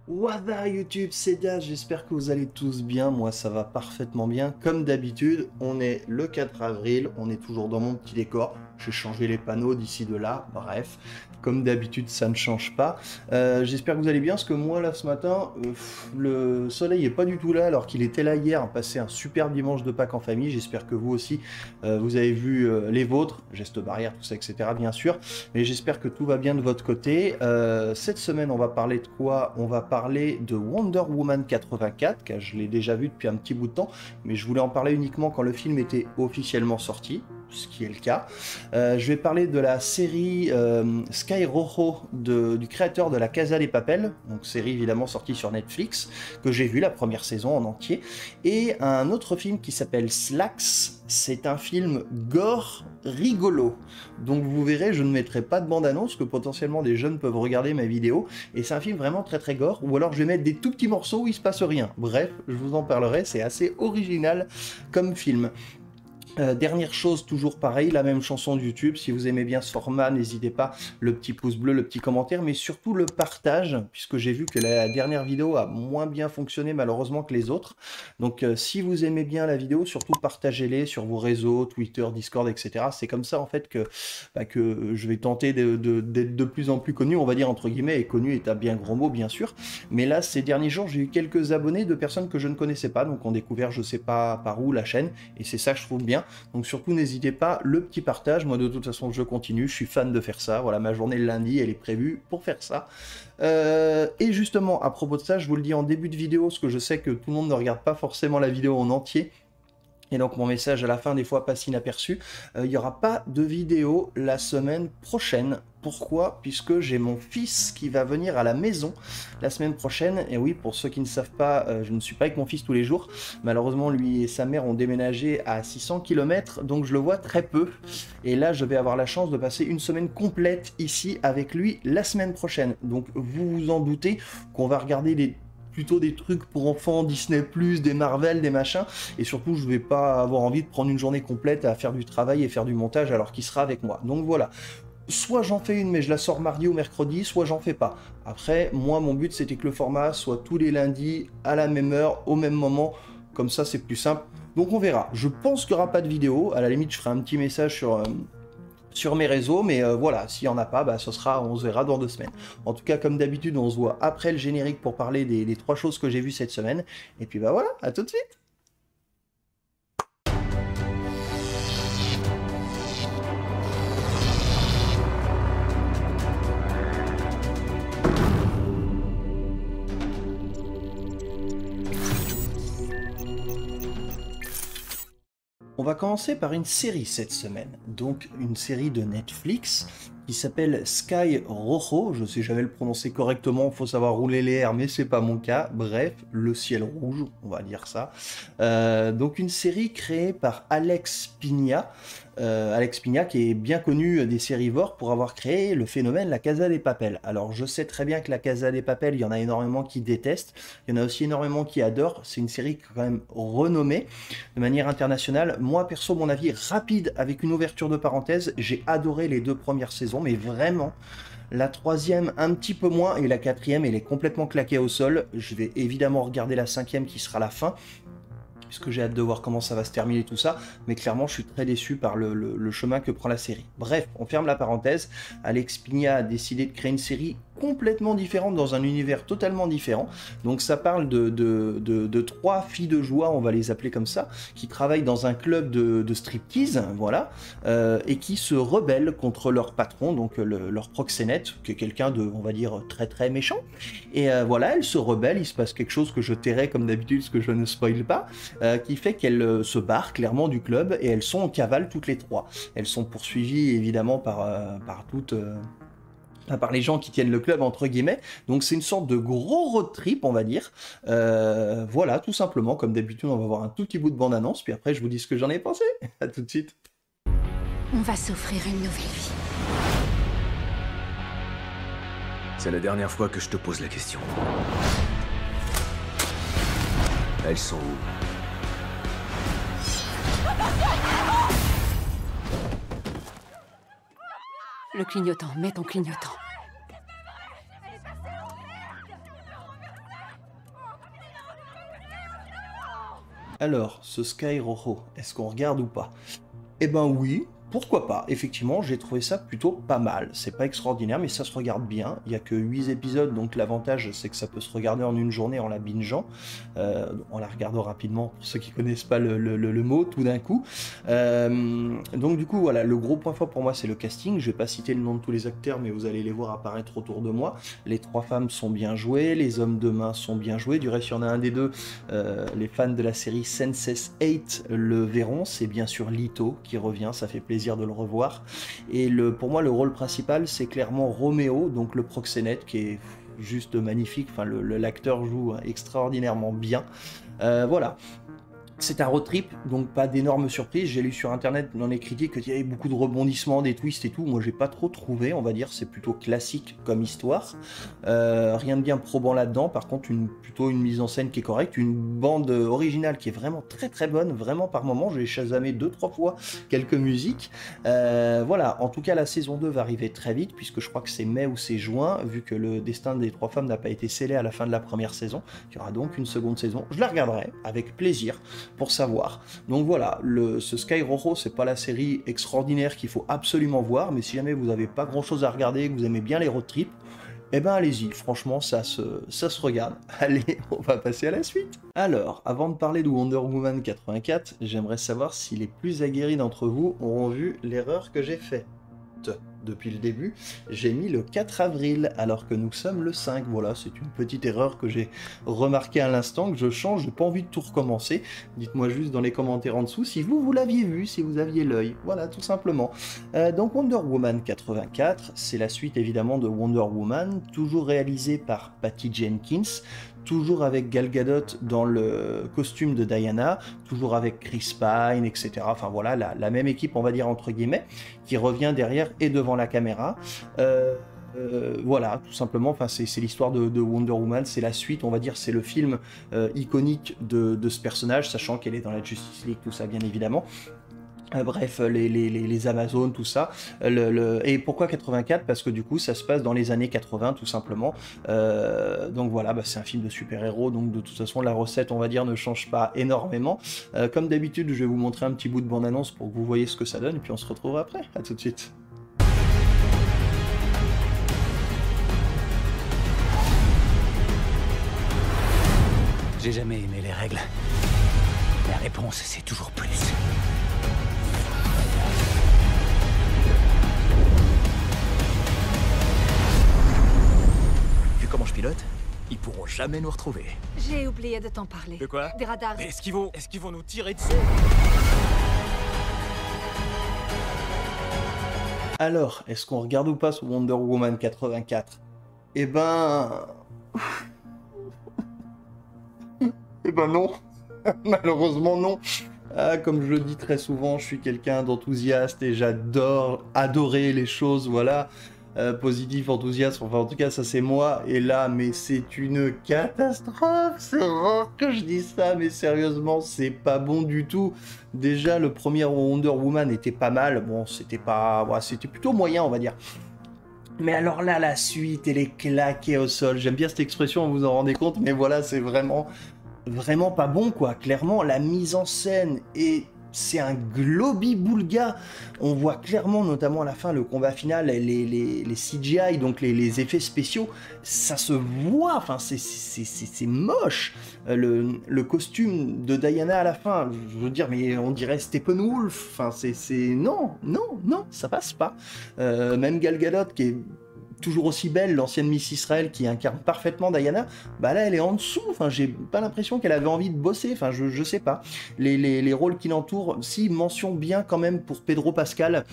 What up YouTube, c'est Daz, j'espère que vous allez tous bien, moi ça va parfaitement bien. Comme d'habitude, on est le 4 avril, on est toujours dans mon petit décor, j'ai changé les panneaux d'ici de là, bref, comme d'habitude ça ne change pas. J'espère que vous allez bien, parce que moi là ce matin, le soleil est pas du tout là, alors qu'il était là hier, passé un super dimanche de Pâques en famille, j'espère que vous aussi, vous avez vu les vôtres, gestes barrières, tout ça, etc. bien sûr, mais j'espère que tout va bien de votre côté. Cette semaine on va parler de quoi? On va parler de Wonder Woman 84, car je l'ai déjà vu depuis un petit bout de temps, mais je voulais en parler uniquement quand le film était officiellement sorti, ce qui est le cas. Je vais parler de la série Sky Rojo du créateur de la Casa des Papel, donc série évidemment sortie sur Netflix, que j'ai vu la première saison en entier, et un autre film qui s'appelle Slacks. C'est un film gore rigolo. Donc vous verrez, je ne mettrai pas de bande-annonce, que potentiellement des jeunes peuvent regarder ma vidéo, et c'est un film vraiment très très gore, ou alors je vais mettre des tout petits morceaux où il se passe rien. Bref, je vous en parlerai, c'est assez original comme film. Dernière chose, toujours pareil, la même chanson de YouTube. Si vous aimez bien ce format, n'hésitez pas, le petit pouce bleu, le petit commentaire, mais surtout le partage, puisque j'ai vu que la dernière vidéo a moins bien fonctionné malheureusement que les autres. Donc si vous aimez bien la vidéo, surtout partagez-les sur vos réseaux, Twitter, Discord, etc. C'est comme ça en fait que je vais tenter d'être de plus en plus connu, on va dire entre guillemets, et connu est un bien gros mot bien sûr. Mais là, ces derniers jours, j'ai eu quelques abonnés de personnes que je ne connaissais pas, donc ont découvert je sais pas par où la chaîne, et c'est ça que je trouve bien. Donc surtout n'hésitez pas, le petit partage, moi de toute façon je continue, je suis fan de faire ça, voilà ma journée le lundi elle est prévue pour faire ça. Et justement à propos de ça, je vous le dis en début de vidéo, parce que je sais que tout le monde ne regarde pas forcément la vidéo en entier, et donc mon message à la fin des fois passe inaperçu, il n'y aura pas de vidéo la semaine prochaine. Pourquoi? Puisque j'ai mon fils qui va venir à la maison la semaine prochaine. Et oui, pour ceux qui ne savent pas, je ne suis pas avec mon fils tous les jours. Malheureusement, lui et sa mère ont déménagé à 600 km, donc je le vois très peu. Et là, je vais avoir la chance de passer une semaine complète ici avec lui la semaine prochaine. Donc vous vous en doutez qu'on va regarder plutôt des trucs pour enfants, Disney+, des Marvel, des machins, et surtout je vais pas avoir envie de prendre une journée complète à faire du travail et faire du montage alors qu'il sera avec moi. Donc voilà, soit j'en fais une mais je la sors mardi ou mercredi, soit j'en fais pas. Après, moi mon but c'était que le format soit tous les lundis, à la même heure, au même moment, comme ça c'est plus simple. Donc on verra, je pense qu'il n'y aura pas de vidéo, à la limite je ferai un petit message sur mes réseaux, mais voilà, s'il n'y en a pas, bah, on se verra dans 2 semaines. En tout cas, comme d'habitude, on se voit après le générique pour parler des 3 choses que j'ai vues cette semaine. Et puis bah voilà, à tout de suite. On va commencer par une série cette semaine, donc une série de Netflix qui s'appelle Sky Rojo, je sais jamais le prononcer correctement, faut savoir rouler les R, mais c'est pas mon cas, bref, le ciel rouge, on va dire ça. Donc une série créée par Alex Pina, qui est bien connu des sérivores pour avoir créé le phénomène La Casa des Papel. Alors je sais très bien que La Casa des Papel, il y en a énormément qui détestent, il y en a aussi énormément qui adorent, c'est une série quand même renommée de manière internationale. Moi perso, mon avis rapide avec une ouverture de parenthèse, j'ai adoré les 2 premières saisons, mais vraiment, la 3e un petit peu moins, et la 4e elle est complètement claquée au sol. Je vais évidemment regarder la 5e qui sera la fin, puisque j'ai hâte de voir comment ça va se terminer tout ça, mais clairement je suis très déçu par le chemin que prend la série. Bref, on ferme la parenthèse, Alex Pina a décidé de créer une série complètement différente dans un univers totalement différent. Donc ça parle de 3 filles de joie, on va les appeler comme ça, qui travaillent dans un club de striptease, voilà, et qui se rebellent contre leur patron, donc leur proxénète, qui est quelqu'un de, on va dire, très très méchant. Et voilà, elles se rebellent, il se passe quelque chose que je tairai comme d'habitude, parce que je ne spoil pas, qui fait qu'elles se barrent clairement du club, et elles sont en cavale toutes les 3. Elles sont poursuivies évidemment par les gens qui tiennent le club entre guillemets, donc c'est une sorte de gros road trip on va dire, voilà tout simplement, comme d'habitude on va voir un tout petit bout de bande-annonce, puis après je vous dis ce que j'en ai pensé, à tout de suite. On va s'offrir une nouvelle vie. C'est la dernière fois que je te pose la question. Elles sont où? Le clignotant, mets ton clignotant. Alors, ce Sky Rojo, est-ce qu'on regarde ou pas? Eh ben oui, pourquoi pas. Effectivement, j'ai trouvé ça plutôt pas mal. C'est pas extraordinaire, mais ça se regarde bien. Il y a que 8 épisodes, donc l'avantage, c'est que ça peut se regarder en une journée en la bingeant, en la regardant rapidement, pour ceux qui connaissent pas le mot, tout d'un coup. Donc du coup, voilà, le gros point fort pour moi, c'est le casting. Je vais pas citer le nom de tous les acteurs, mais vous allez les voir apparaître autour de moi. Les trois femmes sont bien jouées, les hommes de main sont bien joués. Du reste, il y en a un des deux, les fans de la série Sense8 le verront, c'est bien sûr Lito qui revient, ça fait plaisir de le revoir. Et pour moi, le rôle principal, c'est clairement Roméo, donc le proxénète, qui est juste magnifique. Enfin, l'acteur joue extraordinairement bien. Voilà. C'est un road trip, donc pas d'énormes surprises. J'ai lu sur internet dans les critiques qu'il y avait beaucoup de rebondissements, des twists et tout. Moi, j'ai pas trop trouvé, on va dire. C'est plutôt classique comme histoire. Rien de bien probant là-dedans. Par contre, plutôt une mise en scène qui est correcte. Une bande originale qui est vraiment très très bonne. Vraiment par moment, j'ai chasamé 2-3 fois quelques musiques. Voilà, en tout cas, la saison 2 va arriver très vite, puisque je crois que c'est mai ou c'est juin, vu que le destin des trois femmes n'a pas été scellé à la fin de la première saison. Il y aura donc une seconde saison. Je la regarderai avec plaisir pour savoir. Donc voilà, ce Sky Rojo, c'est pas la série extraordinaire qu'il faut absolument voir, mais si jamais vous n'avez pas grand chose à regarder, que vous aimez bien les road trips, eh ben allez-y, franchement ça se regarde. Allez, on va passer à la suite. Alors, avant de parler de Wonder Woman 84, j'aimerais savoir si les plus aguerris d'entre vous auront vu l'erreur que j'ai faite. Depuis le début, j'ai mis le 4 avril alors que nous sommes le 5. Voilà, c'est une petite erreur que j'ai remarquée à l'instant, que je change, j'ai pas envie de tout recommencer. Dites-moi juste dans les commentaires en dessous si vous l'aviez vu, si vous aviez l'œil. Voilà, tout simplement. Donc Wonder Woman 84, c'est la suite évidemment de Wonder Woman, toujours réalisée par Patty Jenkins, toujours avec Gal Gadot dans le costume de Diana, toujours avec Chris Pine, etc. Enfin voilà, la même équipe, on va dire entre guillemets, qui revient derrière et devant la caméra. Voilà, tout simplement, enfin, c'est l'histoire de Wonder Woman, c'est la suite, on va dire, c'est le film iconique de ce personnage, sachant qu'elle est dans la Justice League, tout ça bien évidemment. Bref, les Amazones, tout ça. Et pourquoi 84? Parce que du coup, ça se passe dans les années 80, tout simplement. Donc voilà, c'est un film de super-héros, donc de toute façon, la recette, on va dire, ne change pas énormément. Comme d'habitude, je vais vous montrer un petit bout de bande-annonce pour que vous voyez ce que ça donne, et puis on se retrouvera après. À tout de suite. J'ai jamais aimé les règles. La réponse, c'est toujours plus. Vu comment je pilote, ils pourront jamais nous retrouver. J'ai oublié de t'en parler. De quoi? Des radars. Mais est-ce qu'ils vont nous tirer dessus? Alors, est-ce qu'on regarde ou pas ce Wonder Woman 84? Eh ben... Eh ben non. Malheureusement non. Comme je le dis très souvent, je suis quelqu'un d'enthousiaste et j'adore adorer les choses, voilà. Positif, enthousiaste, enfin en tout cas ça c'est moi, et là mais c'est une catastrophe, c'est rare que je dise ça, mais sérieusement c'est pas bon du tout. Déjà le premier Wonder Woman était pas mal, bon c'était pas, voilà, c'était plutôt moyen on va dire. Mais alors là la suite elle est claquée au sol, j'aime bien cette expression, vous en rendez compte, mais voilà c'est vraiment pas bon quoi, clairement la mise en scène est... C'est un globi-boulga. On voit clairement, notamment à la fin, le combat final, les CGI, donc les effets spéciaux, ça se voit, enfin, c'est moche. Le costume de Diana à la fin, je veux dire, mais on dirait Steppenwolf, enfin, non, ça passe pas. Même Gal Gadot, qui est toujours aussi belle, l'ancienne Miss Israël qui incarne parfaitement Diana, bah là elle est en dessous, enfin j'ai pas l'impression qu'elle avait envie de bosser, enfin je sais pas. Les rôles qui l'entourent, si mention bien quand même pour Pedro Pascal,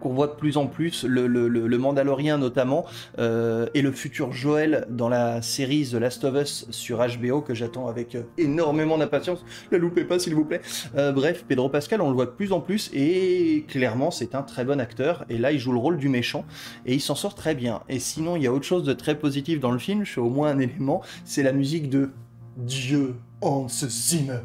qu'on voit de plus en plus, le Mandalorien notamment, et le futur Joel dans la série The Last of Us sur HBO, que j'attends avec énormément d'impatience. Ne la loupez pas s'il vous plaît. Bref, Pedro Pascal, on le voit de plus en plus, et clairement c'est un très bon acteur, et là il joue le rôle du méchant, et il s'en sort très bien. Et sinon il y a autre chose de très positif dans le film, je fais au moins un élément, c'est la musique de Dieu Hans Zimmer.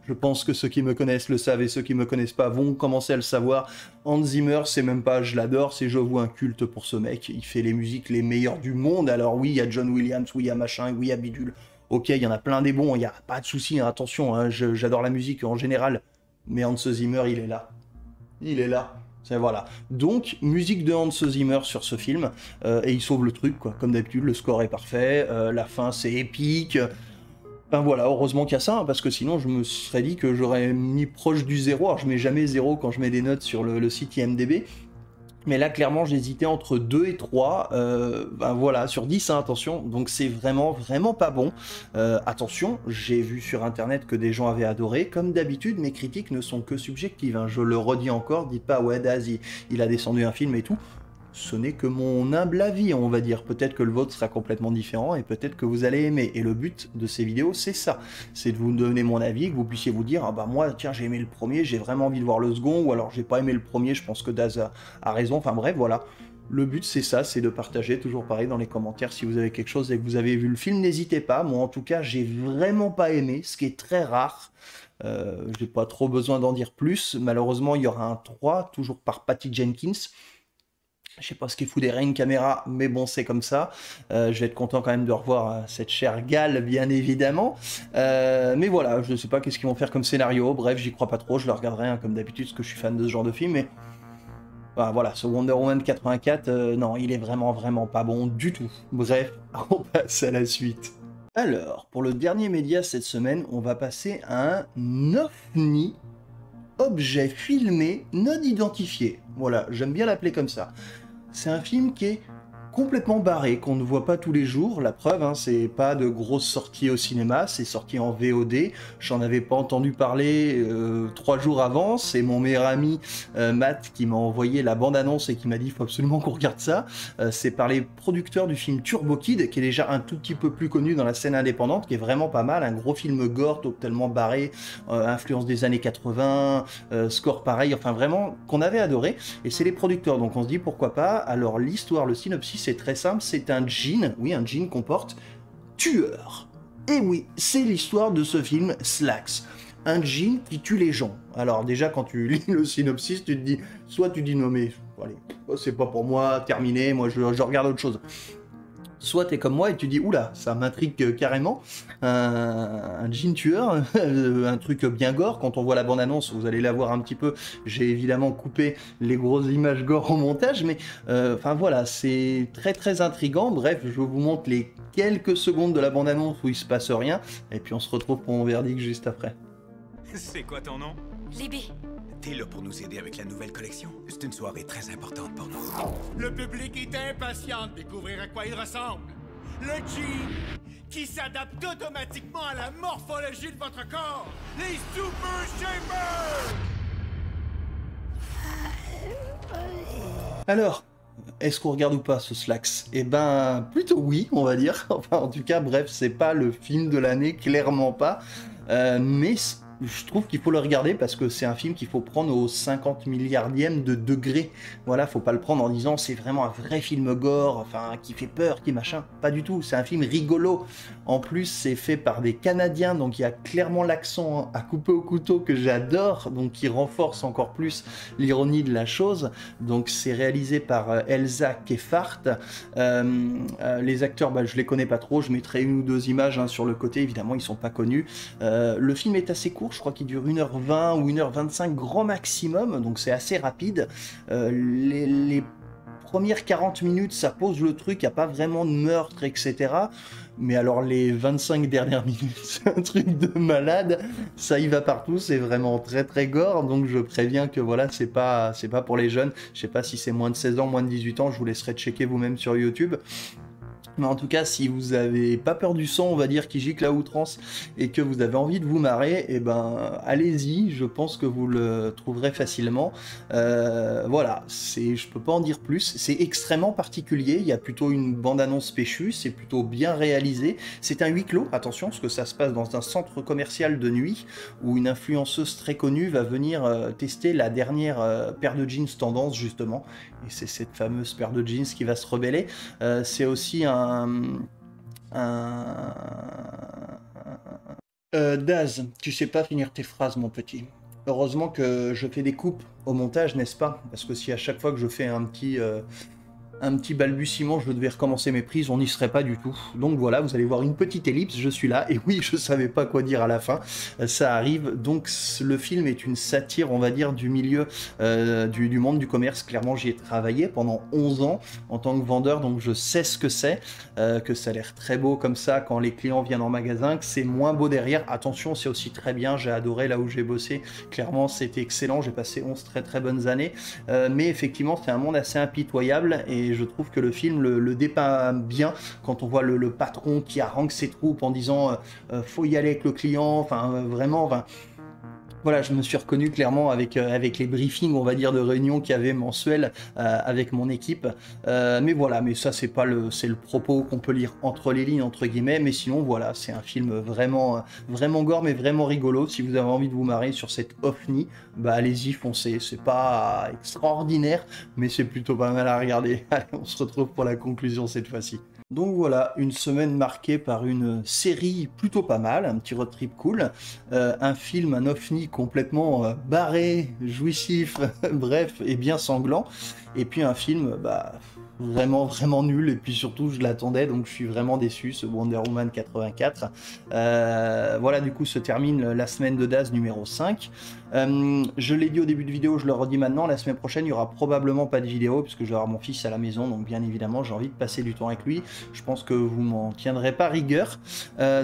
Je pense que ceux qui me connaissent le savent et ceux qui me connaissent pas vont commencer à le savoir. Hans Zimmer, c'est même pas je l'adore, c'est je voue un culte pour ce mec. Il fait les musiques les meilleures du monde. Alors oui, il y a John Williams, oui, il y a machin, oui, il y a bidule. Ok, il y en a plein des bons, il n'y a pas de souci, hein, attention, hein, j'adore la musique en général, mais Hans Zimmer, il est là. Il est là. Voilà. Donc, musique de Hans Zimmer sur ce film, et il sauve le truc, quoi. Comme d'habitude, le score est parfait, la fin c'est épique. Ben voilà, heureusement qu'il y a ça, hein, parce que sinon je me serais dit que j'aurais mis proche du 0. Alors je mets jamais 0 quand je mets des notes sur le site IMDb. Mais là, clairement, j'hésitais entre 2 et 3. Ben voilà, sur 10, hein, attention. Donc c'est vraiment, vraiment pas bon. Attention, j'ai vu sur Internet que des gens avaient adoré. Comme d'habitude, mes critiques ne sont que subjectives, hein. Je le redis encore, dites pas, ouais, Daz, il a descendu un film et tout. Ce n'est que mon humble avis, on va dire. Peut-être que le vôtre sera complètement différent et peut-être que vous allez aimer. Et le but de ces vidéos, c'est ça. C'est de vous donner mon avis, que vous puissiez vous dire, ah bah moi, tiens, j'ai aimé le premier, j'ai vraiment envie de voir le second, ou alors j'ai pas aimé le premier, je pense que Daz a raison. Enfin bref, voilà. Le but, c'est ça, c'est de partager, toujours pareil, dans les commentaires, si vous avez quelque chose et que vous avez vu le film, n'hésitez pas. Moi, en tout cas, j'ai vraiment pas aimé, ce qui est très rare. J'ai pas trop besoin d'en dire plus. Malheureusement, il y aura un 3, toujours par Patty Jenkins. Je sais pas ce qu'il fout derrière une caméra, mais bon, c'est comme ça. Je vais être content quand même de revoir cette chère Gale, bien évidemment. Mais voilà, je sais pas qu'est-ce qu'ils vont faire comme scénario. Bref, j'y crois pas trop. Je le regarderai, hein, comme d'habitude, parce que je suis fan de ce genre de film. Mais voilà, ce Wonder Woman 84, non, il est vraiment, vraiment pas bon du tout. Bref, on passe à la suite. Alors, pour le dernier média cette semaine, on va passer à un OVNI, objet filmé non identifié. Voilà, j'aime bien l'appeler comme ça. C'est un film qui est complètement barré, qu'on ne voit pas tous les jours. La preuve, hein, c'est pas de grosses sorties au cinéma, c'est sorti en VOD. J'en avais pas entendu parler 3 jours avant. C'est mon meilleur ami Matt qui m'a envoyé la bande-annonce et qui m'a dit il faut absolument qu'on regarde ça. C'est par les producteurs du film Turbo Kid, qui est déjà un tout petit peu plus connu dans la scène indépendante, qui est vraiment pas mal. Un gros film gore, totalement barré, influence des années 80, score pareil, enfin vraiment qu'on avait adoré. Et c'est les producteurs, donc on se dit pourquoi pas. Alors l'histoire, le synopsis, c'est très simple, c'est un djinn, oui, un djinn qu'on porte, tueur. Et oui, c'est l'histoire de ce film Slax. Un djinn qui tue les gens. Alors déjà, quand tu lis le synopsis, tu te dis, soit tu dis non mais, allez, c'est pas pour moi, terminé, moi je regarde autre chose. Soit t'es comme moi et tu dis oula, ça m'intrigue carrément, un djinn tueur, un truc bien gore. Quand on voit la bande-annonce, vous allez la voir un petit peu. J'ai évidemment coupé les grosses images gore au montage, mais enfin voilà, c'est très très intriguant. Bref, je vous montre les quelques secondes de la bande-annonce où il se passe rien, et puis on se retrouve pour mon verdict juste après. C'est quoi ton nom? Libby. T'es là pour nous aider avec la nouvelle collection. C'est une soirée très importante pour nous. Le public est impatient de découvrir à quoi il ressemble. Le djinn qui s'adapte automatiquement à la morphologie de votre corps. Les Super Shapers! Alors, est-ce qu'on regarde ou pas ce Slax? Eh ben, plutôt oui, on va dire. Enfin, en tout cas, bref, c'est pas le film de l'année, clairement pas. Mais je trouve qu'il faut le regarder parce que c'est un film qu'il faut prendre au 50 milliardième de degré. Voilà, faut pas le prendre en disant c'est vraiment un vrai film gore, enfin, qui fait peur, qui machin. Pas du tout, c'est un film rigolo. En plus, c'est fait par des Canadiens, donc il y a clairement l'accent à couper au couteau que j'adore, donc qui renforce encore plus l'ironie de la chose. Donc c'est réalisé par Elsa Kefart. Les acteurs, bah, je les connais pas trop, je mettrai une ou deux images, hein, sur le côté, évidemment, ils sont pas connus. Le film est assez court, je crois qu'il dure 1h20 ou 1h25 grand maximum, donc c'est assez rapide. Les premières 40 minutes, ça pose le truc, il n'y a pas vraiment de meurtre, etc. Mais alors les 25 dernières minutes, c'est un truc de malade, ça y va partout, c'est vraiment très très gore, donc je préviens que voilà, c'est pas pour les jeunes. Je sais pas si c'est moins de 16 ans, moins de 18 ans, je vous laisserai checker vous-même sur YouTube. Mais en tout cas, si vous avez pas peur du sang, on va dire, qui gicle à outrance, et que vous avez envie de vous marrer, eh ben, allez-y, je pense que vous le trouverez facilement. Voilà, je peux pas en dire plus, c'est extrêmement particulier, il y a plutôt une bande-annonce péchue, c'est plutôt bien réalisé, c'est un huis clos, attention, parce que ça se passe dans un centre commercial de nuit, où une influenceuse très connue va venir tester la dernière paire de jeans tendance, justement, et c'est cette fameuse paire de jeans qui va se rebeller. C'est aussi Daz, tu sais pas finir tes phrases, mon petit. Heureusement que je fais des coupes au montage, n'est-ce pas? Parce que si à chaque fois que je fais un petit un petit balbutiement, je devais recommencer mes prises, on n'y serait pas du tout. Donc voilà, vous allez voir une petite ellipse, je suis là, et oui, je savais pas quoi dire à la fin, ça arrive. Donc le film est une satire, on va dire, du milieu du monde du commerce. Clairement, j'y ai travaillé pendant 11 ans en tant que vendeur, donc je sais ce que c'est, que ça a l'air très beau comme ça quand les clients viennent en magasin, que c'est moins beau derrière. Attention, c'est aussi très bien, j'ai adoré là où j'ai bossé, clairement c'était excellent, j'ai passé 11 très bonnes années, mais effectivement c'est un monde assez impitoyable, et je trouve que le film le dépeint bien quand on voit le patron qui harangue ses troupes en disant faut y aller avec le client, enfin vraiment, enfin, voilà, je me suis reconnu clairement avec les briefings, on va dire, de réunion qu'il y avait mensuels avec mon équipe. Mais voilà, mais ça c'est le propos qu'on peut lire entre les lignes, entre guillemets. Mais sinon, voilà, c'est un film vraiment gore, mais vraiment rigolo. Si vous avez envie de vous marrer sur cette OVNI, bah allez-y, foncez. C'est pas extraordinaire, mais c'est plutôt pas mal à regarder. Allez, on se retrouve pour la conclusion cette fois-ci. Donc voilà, une semaine marquée par une série plutôt pas mal, un petit road trip cool, un film, un OVNI complètement barré, jouissif, bref, et bien sanglant, et puis un film, bah, vraiment nul, et puis surtout je l'attendais, donc je suis vraiment déçu, ce Wonder Woman 84. Voilà, du coup se termine la semaine de Daz numéro 5. Je l'ai dit au début de vidéo, je le redis maintenant, la semaine prochaine il n'y aura probablement pas de vidéo puisque je vais avoir mon fils à la maison, donc bien évidemment j'ai envie de passer du temps avec lui. Je pense que vous m'en tiendrez pas rigueur,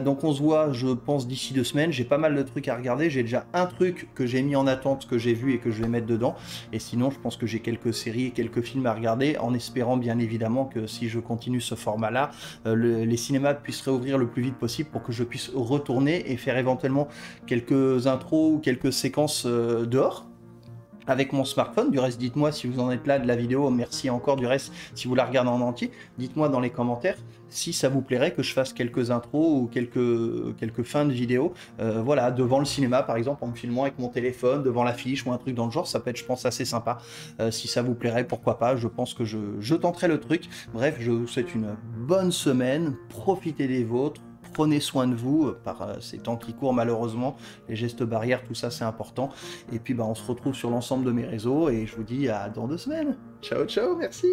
donc on se voit, je pense, d'ici 2 semaines. J'ai pas mal de trucs à regarder, j'ai déjà un truc que j'ai mis en attente, que j'ai vu et que je vais mettre dedans, et sinon je pense que j'ai quelques séries et quelques films à regarder, en espérant bien évidemment que si je continue ce format là, les cinémas puissent réouvrir le plus vite possible pour que je puisse retourner et faire éventuellement quelques intros ou quelques séquences dehors avec mon smartphone. Du reste, dites-moi si vous en êtes là de la vidéo, merci encore. Du reste, si vous la regardez en entier, dites-moi dans les commentaires si ça vous plairait que je fasse quelques intros ou quelques fins de vidéo, voilà, devant le cinéma par exemple, en me filmant avec mon téléphone, devant l'affiche ou un truc dans le genre. Ça peut être, je pense, assez sympa. Si ça vous plairait, pourquoi pas, je pense que je tenterai le truc. Bref, je vous souhaite une bonne semaine, profitez des vôtres, prenez soin de vous par ces temps qui courent malheureusement, les gestes barrières, tout ça c'est important. Et puis bah, on se retrouve sur l'ensemble de mes réseaux et je vous dis à dans 2 semaines. Ciao, merci.